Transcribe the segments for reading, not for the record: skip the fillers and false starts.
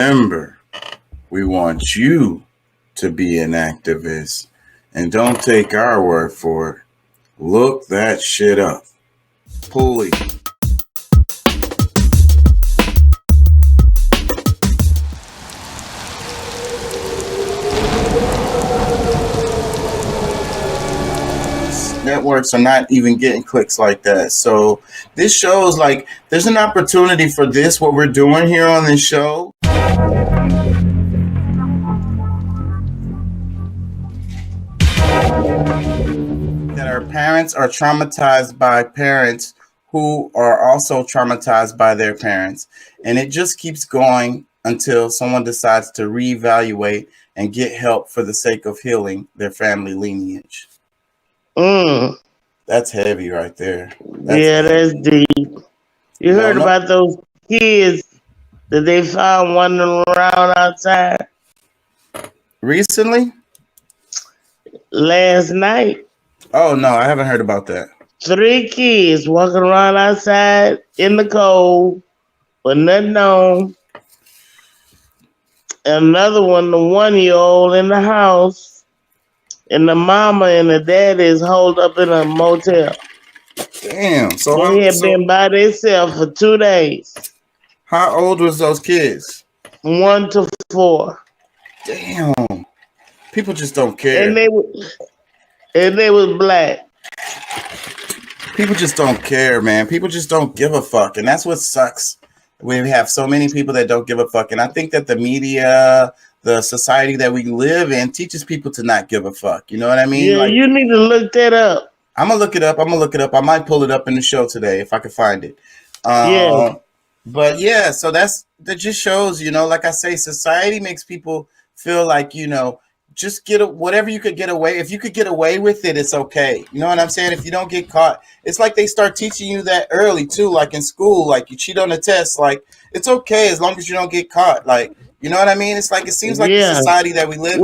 Remember, we want you to be an activist. And don't take our word for it. Look that shit up. Pulley. Networks are not even getting clicks like that. So this shows like there's an opportunity for this, what we're doing here on this show. That our parents are traumatized by parents who are also traumatized by their parents. And it just keeps going until someone decides to reevaluate and get help for the sake of healing their family lineage. That's heavy right there. That's deep. You heard about those kids that they found wandering around outside? Recently? Last night. Oh, no, I haven't heard about that. 3 kids walking around outside in the cold with nothing on. Another one, the 1-year-old in the house. And the mama and the daddy is holed up in a motel. Damn. So they had been by themselves for 2 days. How old was those kids? 1 to 4. Damn. People just don't care. And they was black. People just don't care, man. People just don't give a fuck. And that's what sucks. We have so many people that don't give a fuck. And I think that the media, the society that we live in teaches people to not give a fuck. You know what I mean? Yeah, like, you need to look that up. I'm going to look it up. I might pull it up in the show today if I can find it. Yeah. But yeah, so that just shows, like I say, society makes people feel like, just whatever you could get away. If you could get away with it, it's okay. You know what I'm saying? If you don't get caught, it's like they start teaching you that early too, like in school, like you cheat on a test, like it's okay as long as you don't get caught. Like, you know what I mean? It's like, it seems like the society that we live in.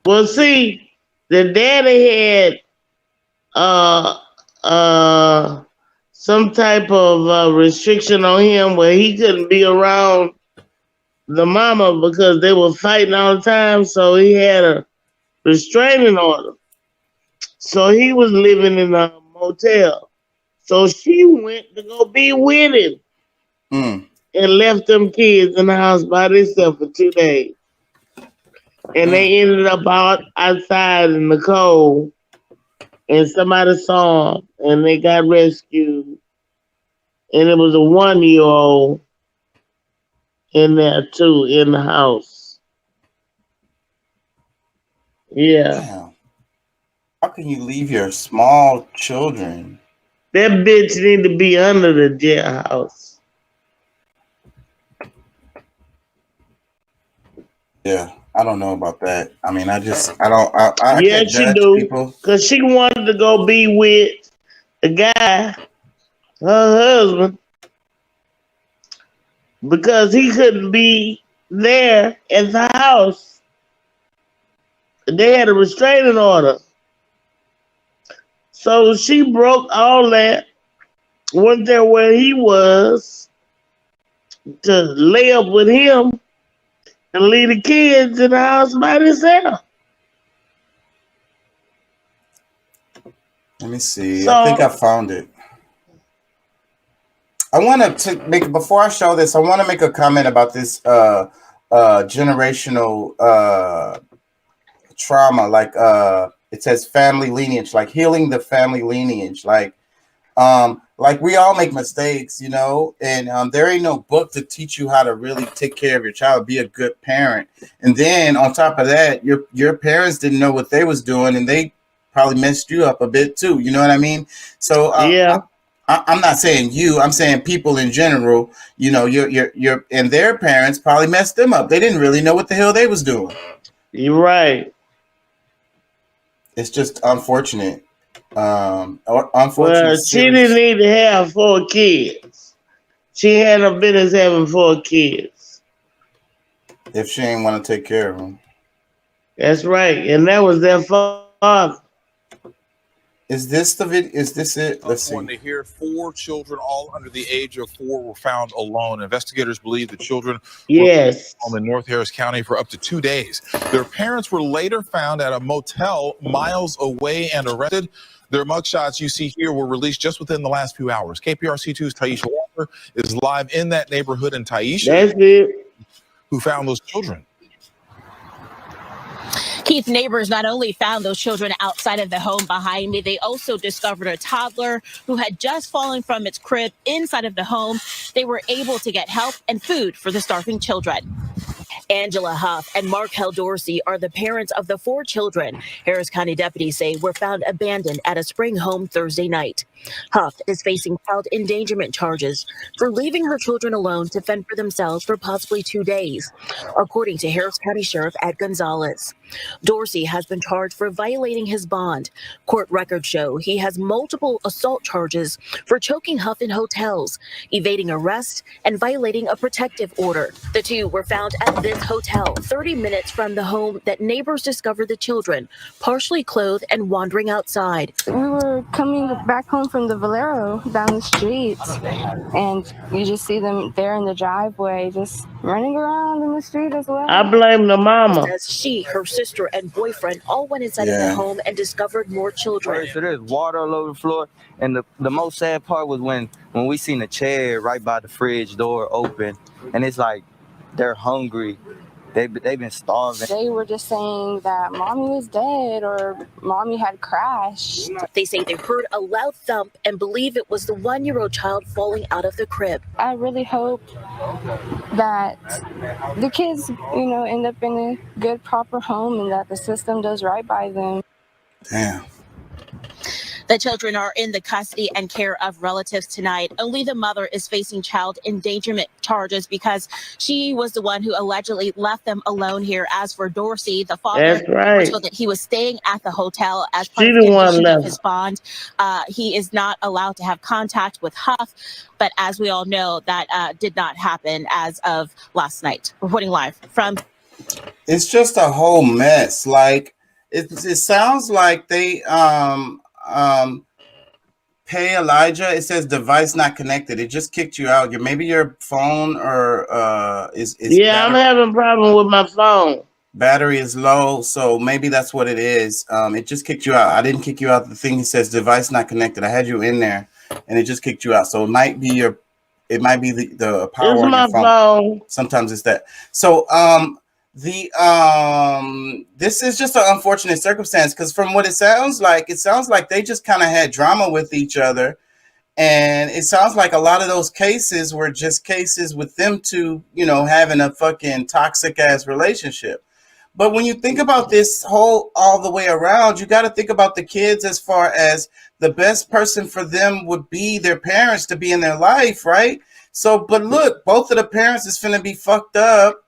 Well, see, the daddy had, some type of restriction on him where he couldn't be around the mama because they were fighting all the time. So he had a restraining order. So he was living in a motel. So she went to go be with him and left them kids in the house by themselves for 2 days. And they ended up outside in the cold. And somebody saw them and they got rescued. And it was a 1-year-old in there too, in the house. Yeah. Damn. How can you leave your small children? That bitch need to be under the jailhouse. Yeah, I don't know about that. I mean, I can't judge people. Because she wanted to go be with the guy, her husband, because he couldn't be there at the house. They had a restraining order. So she broke all that, went there where he was to lay up with him and leave the kids in the house by themselves. Let me see. I think I found it. I want to make, before I show this, I want to make a comment about this generational trauma. Like it says family lineage, like healing the family lineage. Like we all make mistakes, and there ain't no book to teach you how to really take care of your child, be a good parent. And then on top of that, your parents didn't know what they was doing, and they probably messed you up a bit too. You know what I mean? So I'm not saying you. I'm saying people in general. Your and their parents probably messed them up. They didn't really know what the hell they was doing. You're right. It's just unfortunate. Unfortunate. Well, she didn't need to have 4 kids. She had no business having 4 kids. If she ain't want to take care of them. That's right. And that was their father. Is this the video? Is this it? Let's see. Important to hear 4 children, all under the age of 4, were found alone. Investigators believe the children Yes. were in North Harris County for up to 2 days. Their parents were later found at a motel miles away and arrested. Their mugshots you see here were released just within the last few hours. KPRC2's Taisha Walker is live in that neighborhood. And Taisha, That's it. who found those children? Keith, neighbors not only found those children outside of the home behind me, they also discovered a toddler who had just fallen from its crib inside of the home. They were able to get help and food for the starving children. Angela Huff and Markel Dorsey are the parents of the 4 children Harris County deputies say were found abandoned at a spring home Thursday night. Huff is facing child endangerment charges for leaving her children alone to fend for themselves for possibly 2 days, according to Harris County Sheriff Ed Gonzalez. Dorsey has been charged for violating his bond. Court records show he has multiple assault charges for choking Huff in hotels, evading arrest, and violating a protective order. The 2 were found at this hotel 30 minutes from the home that neighbors discovered the children partially clothed and wandering outside. We were coming back home from the Valero down the street, and you just see them there in the driveway just running around in the street as well. I blame the mama. As she, her sister, and boyfriend all went inside of the home and discovered more children. So there's water all over the floor, and the most sad part was when we seen a chair right by the fridge door open, and it's like they're hungry. They've been starving. They were just saying that mommy was dead or mommy had crashed. They say they heard a loud thump and believe it was the 1-year-old child falling out of the crib. I really hope that the kids, end up in a good, proper home and that the system does right by them. Damn. The children are in the custody and care of relatives tonight. Only the mother is facing child endangerment charges because she was the one who allegedly left them alone here. As for Dorsey, the father was told that he was staying at the hotel as part of the condition of his bond. He is not allowed to have contact with Huff, but as we all know, that did not happen as of last night. Reporting live from. It's just a whole mess. Like it sounds like they Pay Elijah, it says device not connected. It just kicked you out. Maybe your phone or is yeah, I'm having a problem with my phone. Battery is low, so maybe that's what it is. It just kicked you out. I didn't kick you out. The thing says device not connected. I had you in there and it just kicked you out. So it might be the power on your phone. Sometimes it's that. So this is just an unfortunate circumstance because from what it sounds like they just kind of had drama with each other, and it sounds like a lot of those cases were just cases with them two, having a fucking toxic ass relationship. But when you think about this all the way around, you got to think about the kids as far as the best person for them would be their parents to be in their life, right? So, but look, both of the parents is finna be fucked up.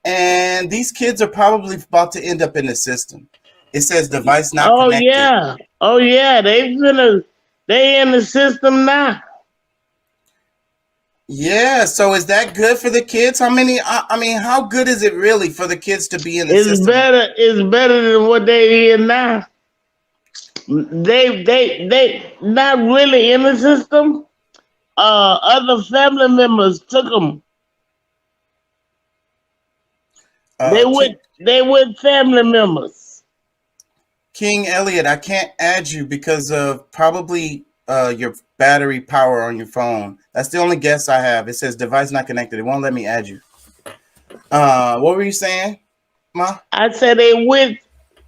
And these kids are probably about to end up in the system. It says device not connected. Oh yeah, they in the system now. Yeah, so is that good for the kids? How good is it really for the kids to be in the system? It's better than what they in now. They not really in the system. Other family members took them. They with family members. King Elliot, I can't add you because of probably your battery power on your phone. That's the only guess I have. It says device not connected. It won't let me add you. What were you saying, Ma? I said they with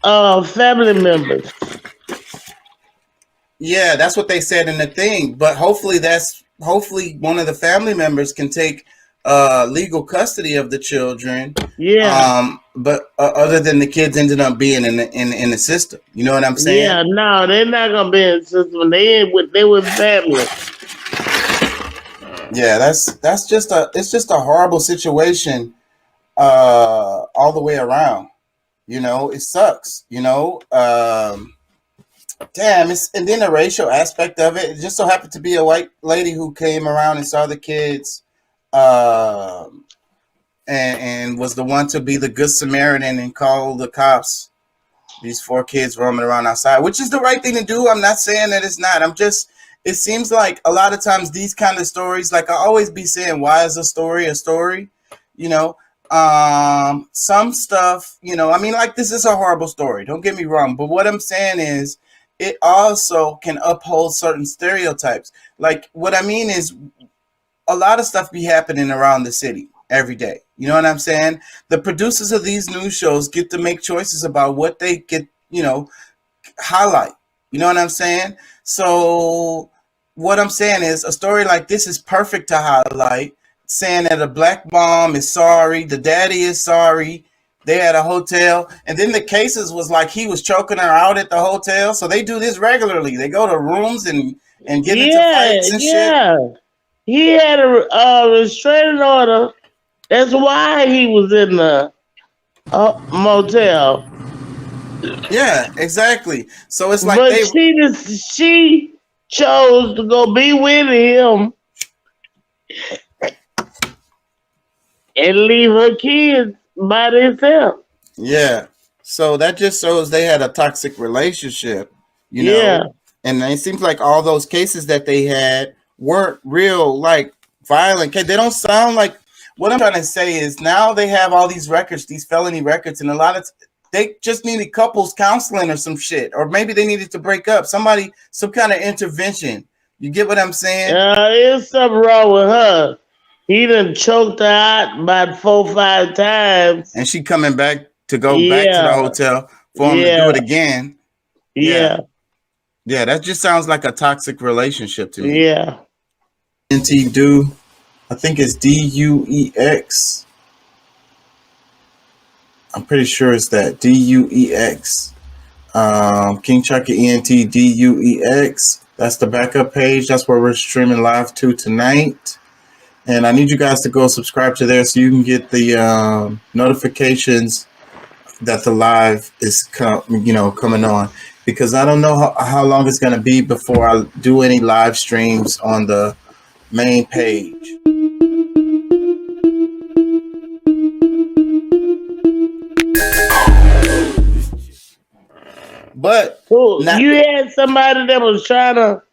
family members. Yeah, that's what they said in the thing. But hopefully one of the family members can take legal custody of the children. Yeah. But other than the kids ended up being in the system, you know what I'm saying? Yeah. No, they're not gonna be in the system. They with family. Yeah, it's just a horrible situation, all the way around. It sucks. Damn. And then the racial aspect of it. It just so happened to be a white lady who came around and saw the kids. And was the one to be the good Samaritan and call the cops These 4 kids roaming around outside, which is the right thing to do. I'm not saying that it's not. It seems like a lot of times these kind of stories, like I always be saying, why is a story a story? You know, some stuff, you know, I mean, like this is a horrible story. Don't get me wrong. But what I'm saying is it also can uphold certain stereotypes. Like what I mean is a lot of stuff be happening around the city every day. You know what I'm saying? The producers of these news shows get to make choices about what they get, you know, highlight. You know what I'm saying? So what I'm saying is a story like this is perfect to highlight, saying that a black mom is sorry, the daddy is sorry, they had a hotel, and then the cases was like he was choking her out at the hotel. So they do this regularly. They go to rooms and get into fights and shit. He had a restraining order. That's why he was in the motel. Yeah, exactly. So it's like but she chose to go be with him and leave her kids by themselves. Yeah. So that just shows they had a toxic relationship, you know. Yeah. And it seems like all those cases that they had weren't real, like violent. They don't sound like. What I'm trying to say is now they have all these records, these felony records, and a lot of they just needed couples counseling or some shit, or maybe they needed to break up. Some kind of intervention. You get what I'm saying? There's something wrong with her. He done choked her out about 4 or 5 times. And she coming back to go back to the hotel for him to do it again. Yeah. Yeah, that just sounds like a toxic relationship to me. Yeah. NT Do, I think it's DUEX. I'm pretty sure it's that DUEX. King Chucky ENT DUEX. That's the backup page. That's where we're streaming live to tonight. And I need you guys to go subscribe to there so you can get the notifications that the live is coming on. Because I don't know how long it's going to be before I do any live streams on the main page. But you had somebody that was trying to